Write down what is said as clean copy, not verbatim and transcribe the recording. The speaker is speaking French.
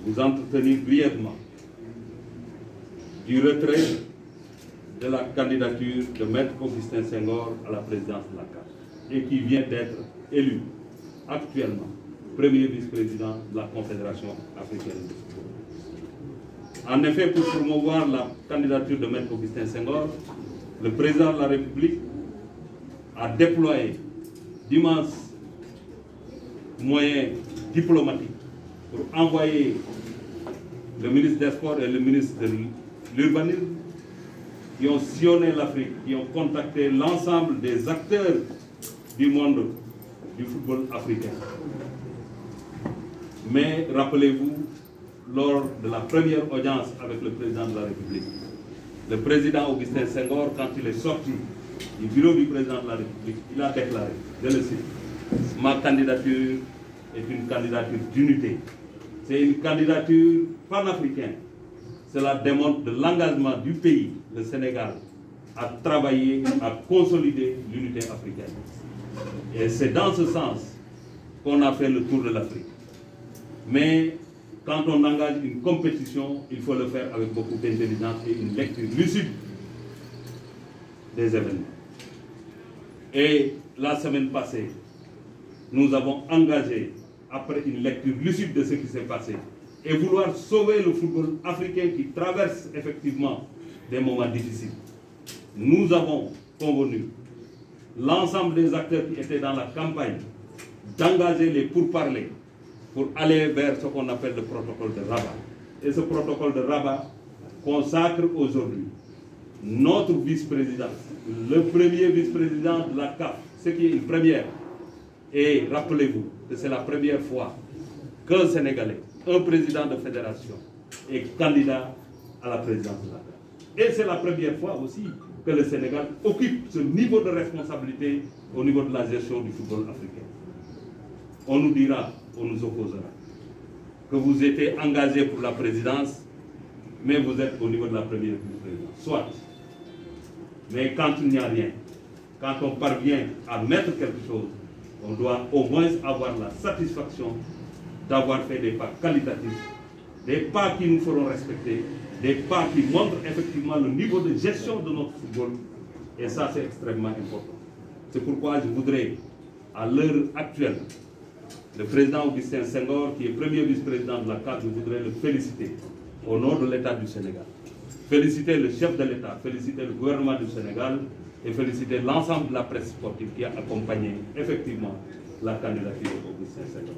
vous entretenir brièvement du retrait de la candidature de Maître Augustin Senghor à la présidence de la CAF et qui vient d'être élu actuellement premier vice-président de la Confédération africaine de football. En effet, pour promouvoir la candidature de Maître Augustin Senghor, le président de la République a déployé d'immenses moyens diplomatiques pour envoyer le ministre des Sports et le ministre de l'Urbanisme qui ont sillonné l'Afrique, qui ont contacté l'ensemble des acteurs du monde du football africain. Mais rappelez-vous, lors de la première audience avec le président de la République, le président Augustin Senghor, quand il est sorti du bureau du président de la République, il a déclaré, je le cite, ma candidature est une candidature d'unité. C'est une candidature panafricaine. Cela démontre de l'engagement du pays, le Sénégal, à travailler, à consolider l'unité africaine. Et c'est dans ce sens qu'on a fait le tour de l'Afrique. Mais quand on engage une compétition, il faut le faire avec beaucoup d'intelligence et une lecture lucide des événements. Et la semaine passée, nous avons engagé, après une lecture lucide de ce qui s'est passé, et vouloir sauver le football africain qui traverse effectivement des moments difficiles. Nous avons convenu, l'ensemble des acteurs qui étaient dans la campagne, d'engager les pourparlers pour aller vers ce qu'on appelle le protocole de Rabat. Et ce protocole de Rabat consacre aujourd'hui notre vice-président, le premier vice-président de la CAF, ce qui est une première. Et rappelez-vous que c'est la première fois qu'un Sénégalais, un président de fédération, est candidat à la présidence de la CAF. Et c'est la première fois aussi que le Sénégal occupe ce niveau de responsabilité au niveau de la gestion du football africain. On nous dira, on nous opposera, que vous étiez engagé pour la présidence, mais vous êtes au niveau de la première vice-présidence. Soit. Mais quand il n'y a rien, quand on parvient à mettre quelque chose, on doit au moins avoir la satisfaction d'avoir fait des pas qualitatifs, des pas qui nous feront respecter, des pas qui montrent effectivement le niveau de gestion de notre football. Et ça, c'est extrêmement important. C'est pourquoi je voudrais, à l'heure actuelle, le président Augustin Senghor, qui est premier vice-président de la CAF, je voudrais le féliciter au nom de l'État du Sénégal. Féliciter le chef de l'État, féliciter le gouvernement du Sénégal et féliciter l'ensemble de la presse sportive qui a accompagné effectivement la candidature d'Augustin Senghor.